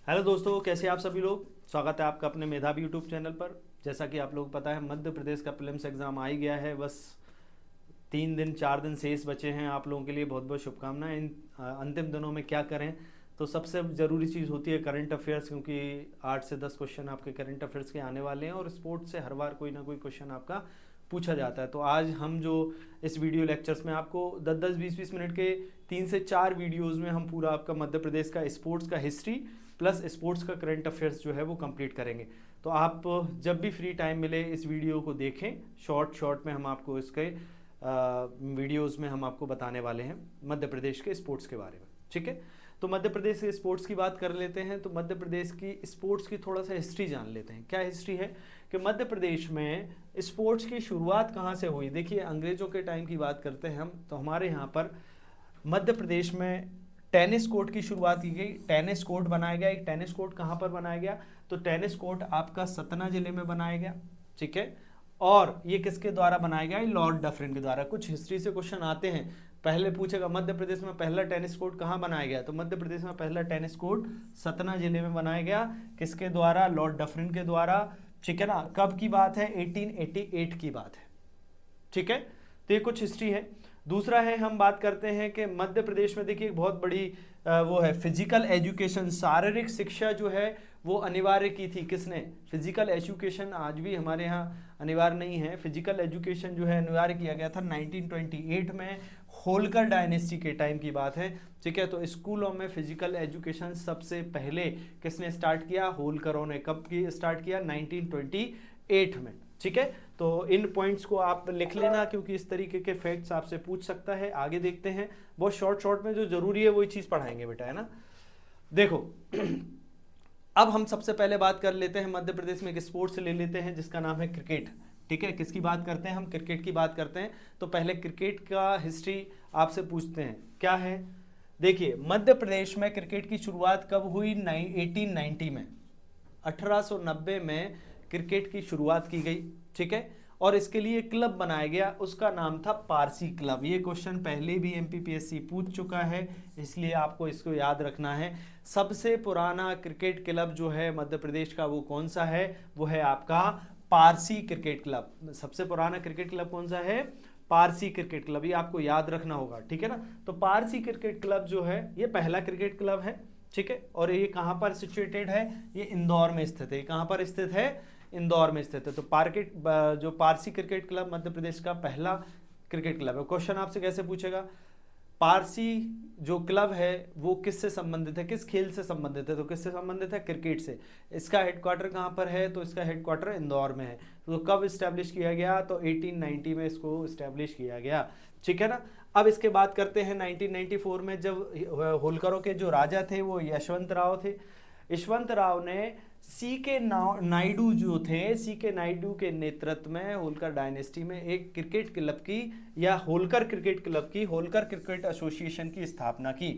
Hello दोस्तों, कैसे आप सभी लोग। स्वागत है आपका अपने मेधावी यूट्यूब चैनल पर। जैसा कि आप लोगों को पता है, मध्य प्रदेश का प्रीलिम्स एग्ज़ाम आ ही गया है। बस 3 दिन 4 दिन शेष बचे हैं। आप लोगों के लिए बहुत बहुत शुभकामनाएं। इन अंतिम दिनों में क्या करें, तो सबसे ज़रूरी चीज़ होती है करंट अफेयर्स, क्योंकि 8 से 10 क्वेश्चन आपके करंट अफेयर्स के आने वाले हैं और स्पोर्ट्स से हर बार कोई ना कोई क्वेश्चन आपका पूछा जाता है। तो आज हम जो इस वीडियो लेक्चर्स में आपको 10-10 20-20 मिनट के 3 से 4 वीडियोज़ में हम पूरा आपका मध्य प्रदेश का स्पोर्ट्स का हिस्ट्री प्लस स्पोर्ट्स का करंट अफेयर्स जो है वो कंप्लीट करेंगे। तो आप जब भी फ्री टाइम मिले इस वीडियो को देखें। शॉर्ट शॉर्ट में हम आपको इसके वीडियोस में हम आपको बताने वाले हैं मध्य प्रदेश के स्पोर्ट्स के बारे में। ठीक है, तो मध्य प्रदेश के स्पोर्ट्स की बात कर लेते हैं। तो मध्य प्रदेश की स्पोर्ट्स की थोड़ा सा हिस्ट्री जान लेते हैं। क्या हिस्ट्री है कि मध्य प्रदेश में स्पोर्ट्स की शुरुआत कहाँ से हुई। देखिए, अंग्रेजों के टाइम की बात करते हैं हम, तो हमारे यहाँ पर मध्य प्रदेश में टेनिस कोर्ट की शुरुआत की गई। टेनिस कोर्ट बनाया गया। एक टेनिस कोर्ट कहाँ पर बनाया गया, तो टेनिस कोर्ट आपका सतना जिले में बनाया गया। ठीक है, और ये किसके द्वारा बनाया गया, लॉर्ड डफरिन के द्वारा। कुछ हिस्ट्री से क्वेश्चन आते हैं, पहले पूछेगा मध्य प्रदेश में पहला टेनिस कोर्ट कहाँ बनाया गया, तो मध्य प्रदेश में पहला टेनिस कोर्ट सतना जिले में बनाया गया। किसके द्वारा, लॉर्ड डफरिन के द्वारा। ठीक है ना, कब की बात है, 1888 की बात है। ठीक है, तो ये कुछ हिस्ट्री है। दूसरा है, हम बात करते हैं कि मध्य प्रदेश में देखिए एक बहुत बड़ी वो है फिजिकल एजुकेशन, शारीरिक शिक्षा जो है वो अनिवार्य की थी। किसने, फिजिकल एजुकेशन आज भी हमारे यहाँ अनिवार्य नहीं है। फिजिकल एजुकेशन जो है अनिवार्य किया गया था 1928 में, होलकर डायनेस्टी के टाइम की बात है। ठीक है, तो स्कूलों में फिजिकल एजुकेशन सबसे पहले किसने स्टार्ट किया, होलकरों ने। कब की स्टार्ट किया, 1928 में। ठीक है, तो इन पॉइंट्स को आप लिख लेना, क्योंकि इस तरीके के फैक्ट्स आपसे पूछ सकता है। आगे देखते हैं, बहुत शॉर्ट शॉर्ट में जो जरूरी है वही चीज पढ़ाएंगे बेटा, है ना। देखो अब हम सबसे पहले बात कर लेते हैं, मध्य प्रदेश में एक स्पोर्ट्स ले लेते हैं जिसका नाम है क्रिकेट। ठीक है, किसकी बात करते हैं हम, क्रिकेट की बात करते हैं। तो पहले क्रिकेट का हिस्ट्री आपसे पूछते हैं, क्या है। देखिए, मध्य प्रदेश में क्रिकेट की शुरुआत कब हुई, 1890 में। 1890 में क्रिकेट की शुरुआत की गई। ठीक है, और इसके लिए क्लब बनाया गया, उसका नाम था पारसी क्लब। ये क्वेश्चन पहले भी एमपीपीएससी पूछ चुका है, इसलिए आपको इसको याद रखना है। सबसे पुराना क्रिकेट क्लब जो है मध्य प्रदेश का, वो कौन सा है, वो है आपका पारसी क्रिकेट क्लब। सबसे पुराना क्रिकेट क्लब कौन सा है, पारसी क्रिकेट क्लब। ये आपको याद रखना होगा। ठीक है ना, तो पारसी क्रिकेट क्लब जो है ये पहला क्रिकेट क्लब है। ठीक है, और ये कहाँ पर सिचुएटेड है, ये इंदौर में स्थित है। कहाँ पर स्थित है, इंदौर में स्थित है। तो जो पारसी क्रिकेट क्लब मध्य प्रदेश का पहला क्रिकेट क्लब है। क्वेश्चन आपसे कैसे पूछेगा, पारसी जो क्लब है वो किससे संबंधित है, किस खेल से संबंधित है, तो किससे संबंधित है, क्रिकेट से। इसका हेडक्वार्टर कहाँ पर है, तो इसका हेडक्वार्टर इंदौर में है। तो कब स्टैब्लिश किया गया, तो 1890 में इसको स्टैब्लिश किया गया। ठीक है ना। अब इसके बात करते हैं 1994 में, जब होलकरों के जो राजा थे वो यशवंत राव थे। यशवंत राव ने सी के नायडू जो थे, सी के नायडू के नेतृत्व में होलकर डायनेस्टी में एक क्रिकेट क्लब की, या होलकर क्रिकेट क्लब की, होलकर क्रिकेट एसोसिएशन की स्थापना की।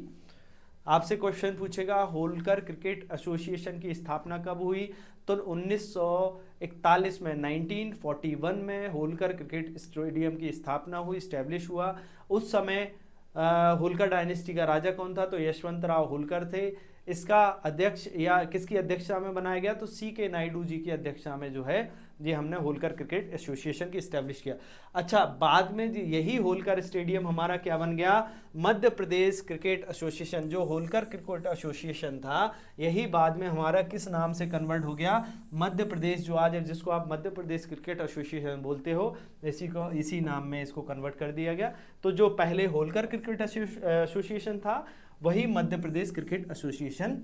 आपसे क्वेश्चन पूछेगा होलकर क्रिकेट एसोसिएशन की स्थापना कब हुई, तो 1941 में, 1941 में होलकर क्रिकेट स्टेडियम की स्थापना हुई, स्टैब्लिश हुआ। उस समय होलकर डायनेस्टी का राजा कौन था, तो यशवंत राव होलकर थे। इसका अध्यक्ष या किसकी अध्यक्षता में बनाया गया, तो सी के नायडू जी की अध्यक्षता में जो है ये हमने होलकर क्रिकेट एसोसिएशन की स्टैब्लिश किया। अच्छा, बाद में यही होलकर स्टेडियम हमारा क्या बन गया, मध्य प्रदेश क्रिकेट एसोसिएशन। जो होलकर क्रिकेट एसोसिएशन था यही बाद में हमारा किस नाम से कन्वर्ट हो गया, मध्य प्रदेश, जो आज जिसको आप मध्य प्रदेश क्रिकेट एसोसिएशन बोलते हो, इसी नाम में इसको कन्वर्ट कर दिया गया। तो जो पहले होलकर क्रिकेट एसोसिएशन था वही मध्य प्रदेश क्रिकेट एसोसिएशन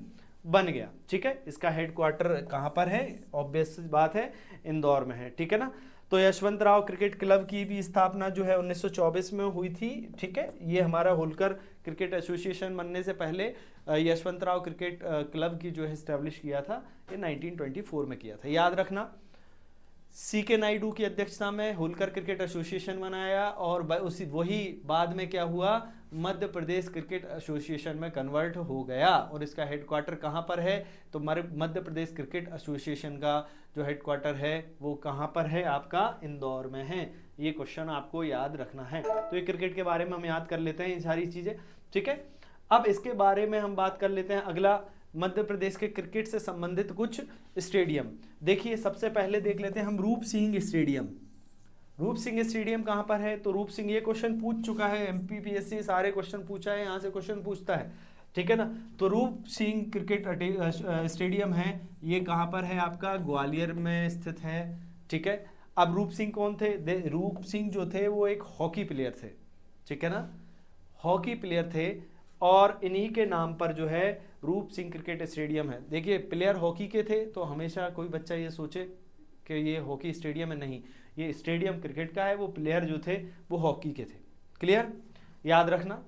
बन गया। ठीक है, इसका हेडक्वार्टर कहाँ पर है, ऑब्वियस बात है इंदौर में है। ठीक है ना। तो यशवंत राव क्रिकेट क्लब की भी स्थापना जो है 1924 में हुई थी। ठीक है, ये हमारा होलकर क्रिकेट एसोसिएशन बनने से पहले यशवंत राव क्रिकेट क्लब की जो है स्टैब्लिश किया था, ये 1924 में किया था, याद रखना। सी के नायडू की अध्यक्षता में होलकर क्रिकेट एसोसिएशन बनाया, और वही बाद में क्या हुआ, मध्य प्रदेश क्रिकेट एसोसिएशन में कन्वर्ट हो गया। और इसका हेडक्वार्टर कहाँ पर है, तो मध्य प्रदेश क्रिकेट एसोसिएशन का जो हेडक्वार्टर है वो कहाँ पर है, आपका इंदौर में है। ये क्वेश्चन आपको याद रखना है। तो ये क्रिकेट के बारे में हम याद कर लेते हैं ये सारी चीज़ें। ठीक है, अब इसके बारे में हम बात कर लेते हैं। अगला मध्य प्रदेश के क्रिकेट से संबंधित कुछ स्टेडियम। देखिए सबसे पहले देख लेते हैं हम रूप सिंह स्टेडियम। रूप सिंह स्टेडियम कहाँ पर है? तो रूप सिंह, ये क्वेश्चन पूछ चुका है एमपीपीएससी, सारे क्वेश्चन पूछा है, यहाँ से क्वेश्चन पूछता है, ठीक है ना। तो रूप सिंह क्रिकेट स्टेडियम है, ये कहाँ पर है? आपका ग्वालियर में स्थित है, ठीक है। अब रूप सिंह कौन थे? रूप सिंह जो थे वो एक हॉकी प्लेयर थे, ठीक है ना, हॉकी प्लेयर थे, और इन्हीं के नाम पर जो है रूप सिंह क्रिकेट स्टेडियम है। देखिए प्लेयर हॉकी के थे, तो हमेशा कोई बच्चा ये सोचे कि ये हॉकी स्टेडियम है, नहीं, ये स्टेडियम क्रिकेट का है, वो प्लेयर जो थे वो हॉकी के थे। क्लियर, याद रखना,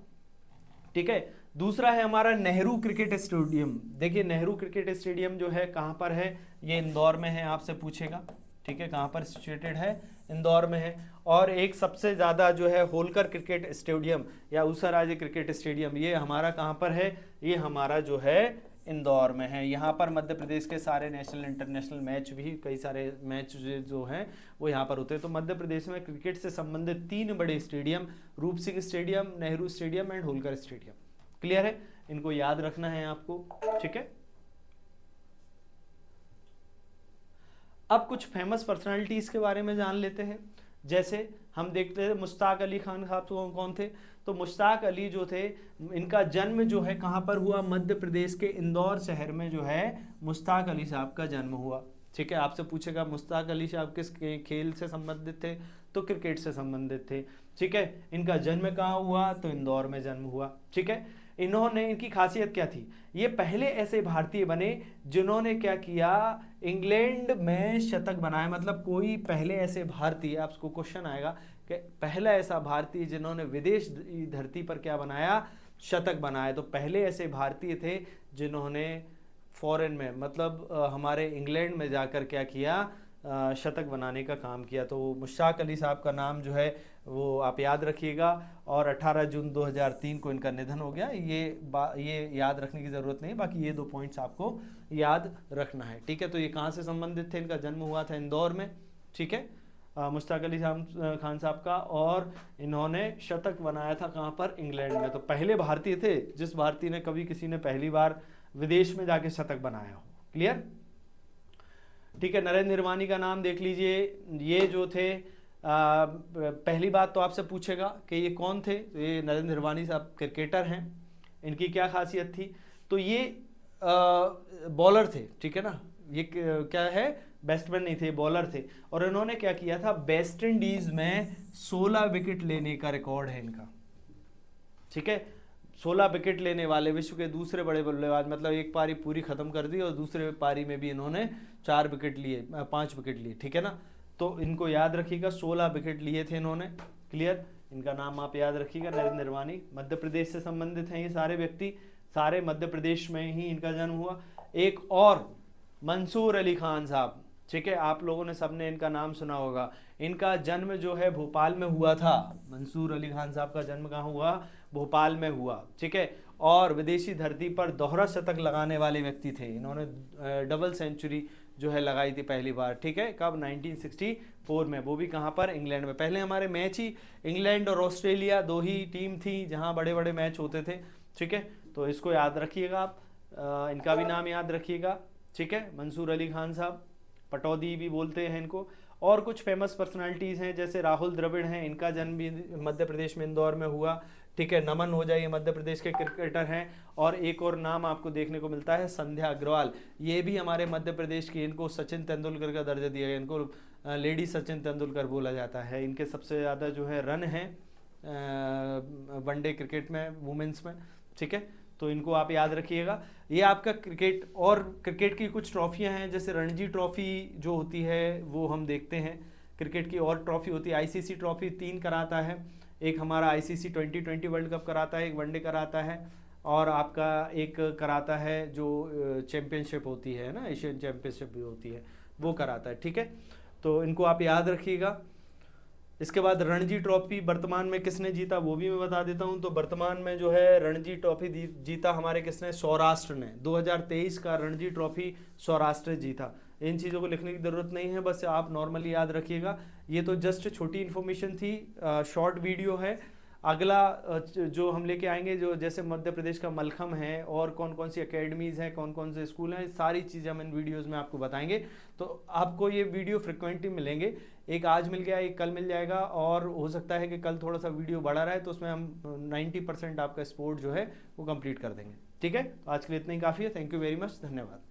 ठीक है। दूसरा है हमारा नेहरू क्रिकेट स्टेडियम। देखिए नेहरू क्रिकेट स्टेडियम जो है कहाँ पर है? ये इंदौर में है, आपसे पूछेगा, ठीक है, कहाँ पर सिचुएटेड है? इंदौर में है। और एक सबसे ज़्यादा जो है होलकर क्रिकेट स्टेडियम या ऊषाराजे क्रिकेट स्टेडियम, ये हमारा कहाँ पर है? ये हमारा जो है इंदौर में है। यहाँ पर मध्य प्रदेश के सारे नेशनल इंटरनेशनल मैच भी, कई सारे मैच जो हैं वो यहाँ पर होते हैं। तो मध्य प्रदेश में क्रिकेट से संबंधित 3 बड़े स्टेडियम, रूप Singh stadium, Nehru stadium and Holkar stadium. Clear है, इनको याद रखना है आपको, ठीक है। अब कुछ फेमस पर्सनालिटीज के बारे में जान लेते हैं। जैसे हम देखते हैं मुश्ताक अली खान साहब कौन थे? तो मुश्ताक अली जो थे, इनका जन्म जो है कहाँ पर हुआ? मध्य प्रदेश के इंदौर शहर में जो है मुश्ताक अली साहब का जन्म हुआ, ठीक है। आपसे पूछेगा मुश्ताक अली साहब किस खेल से संबंधित थे? तो क्रिकेट से संबंधित थे, ठीक है। इनका जन्म कहाँ हुआ? तो इंदौर में जन्म हुआ, ठीक है। इन्होंने, इनकी खासियत क्या थी? ये पहले ऐसे भारतीय बने जिन्होंने क्या किया? इंग्लैंड में शतक बनाया। मतलब कोई पहले ऐसे भारतीय, आपको क्वेश्चन आएगा कि पहला ऐसा भारतीय जिन्होंने विदेश धरती पर क्या बनाया? शतक बनाया। तो पहले ऐसे भारतीय थे जिन्होंने फॉरेन में, मतलब हमारे इंग्लैंड में जाकर क्या किया? शतक बनाने का काम किया। तो मुश्ताक अली साहब का नाम जो है वो आप याद रखिएगा। और 18 जून 2003 को इनका निधन हो गया। ये याद रखने की ज़रूरत नहीं, बाकी ये 2 पॉइंट्स आपको याद रखना है, ठीक है। तो ये कहाँ से संबंधित थे? इनका जन्म हुआ था इंदौर में, ठीक है, मुश्ताक अली खान साहब का, और इन्होंने शतक बनाया था कहाँ पर? इंग्लैंड में। तो पहले भारतीय थे जिस भारतीय ने, कभी किसी ने पहली बार विदेश में जाके शतक बनाया हो। क्लियर, ठीक है। नरेंद्र निरवानी का नाम देख लीजिए। ये जो थे पहली बात तो आपसे पूछेगा कि ये कौन थे? तो ये नरेंद्र निरवानी साहब क्रिकेटर हैं। इनकी क्या खासियत थी? तो ये बॉलर थे, ठीक है ना। ये क्या है? बैट्समैन नहीं थे, बॉलर थे। और इन्होंने क्या किया था? वेस्ट इंडीज में 16 विकेट लेने का रिकॉर्ड है इनका, ठीक है। 16 विकेट लेने वाले विश्व के दूसरे बड़े बल्लेबाज, मतलब एक पारी पूरी खत्म कर दी और दूसरे पारी में भी इन्होंने 4 विकेट लिए, 5 विकेट लिए, ठीक है ना। तो इनको याद रखिएगा, 16 विकेट लिए थे इन्होंने। क्लियर, इनका नाम आप याद रखिएगा, नरेंद्र निरवानी। मध्य प्रदेश से संबंधित हैं ये सारे व्यक्ति, सारे मध्य प्रदेश में ही इनका जन्म हुआ। एक और मंसूर अली खान साहब, ठीक है, आप लोगों ने सबने इनका नाम सुना होगा। इनका जन्म जो है भोपाल में हुआ था। मंसूर अली खान साहब का जन्म कहाँ हुआ? भोपाल में हुआ, ठीक है। और विदेशी धरती पर दोहरा शतक लगाने वाले व्यक्ति थे। इन्होंने डबल सेंचुरी जो है लगाई थी पहली बार, ठीक है। कब? 1964 में। वो भी कहाँ पर? इंग्लैंड में। पहले हमारे मैच ही इंग्लैंड और ऑस्ट्रेलिया 2 ही टीम थी जहाँ बड़े बड़े मैच होते थे, ठीक है। तो इसको याद रखिएगा आप, इनका भी नाम याद रखिएगा, ठीक है। मंसूर अली खान साहब, पटौदी भी बोलते हैं इनको। और कुछ फेमस पर्सनालिटीज़ हैं, जैसे राहुल द्रविड़ हैं, इनका जन्म भी मध्य प्रदेश में इंदौर में हुआ, ठीक है। नमन ओझा ये मध्य प्रदेश के क्रिकेटर हैं। और एक और नाम आपको देखने को मिलता है, संध्या अग्रवाल, ये भी हमारे मध्य प्रदेश की। इनको सचिन तेंदुलकर का दर्जा दिया गया, इनको लेडी सचिन तेंदुलकर बोला जाता है। इनके सबसे ज़्यादा जो है रन हैं वनडे क्रिकेट में, वुमेंस में, ठीक है। तो इनको आप याद रखिएगा। ये आपका क्रिकेट, और क्रिकेट की कुछ ट्रॉफियां हैं, जैसे रणजी ट्रॉफी जो होती है वो हम देखते हैं। क्रिकेट की और ट्रॉफी होती है, आईसीसी ट्रॉफी 3 कराता है। एक हमारा आईसीसी 2020 वर्ल्ड कप कराता है, एक वनडे कराता है, और आपका एक कराता है जो चैम्पियनशिप होती है ना, एशियन चैम्पियनशिप भी होती है, वो कराता है, ठीक है। तो इनको आप याद रखिएगा। इसके बाद रणजी ट्रॉफी वर्तमान में किसने जीता वो भी मैं बता देता हूं। तो वर्तमान में जो है रणजी ट्रॉफी जीता हमारे किसने? सौराष्ट्र ने। 2023 का रणजी ट्रॉफी सौराष्ट्र जीता। इन चीज़ों को लिखने की ज़रूरत नहीं है, बस आप नॉर्मली याद रखिएगा। ये तो जस्ट छोटी इन्फॉर्मेशन थी, शॉर्ट वीडियो है। अगला जो हम लेके आएंगे, जो जैसे मध्य प्रदेश का मलखम है और कौन कौन सी एकेडमीज़ हैं, कौन कौन से स्कूल हैं, सारी चीज़ें हम इन वीडियोस में आपको बताएंगे। तो आपको ये वीडियो फ्रिक्वेंटली मिलेंगे, एक आज मिल गया, एक कल मिल जाएगा, और हो सकता है कि कल थोड़ा सा वीडियो बढ़ा रहा है, तो उसमें हम 90% आपका स्पोर्ट जो है वो कंप्लीट कर देंगे। ठीक है, आज के लिए इतना ही काफ़ी है। थैंक यू वेरी मच, धन्यवाद।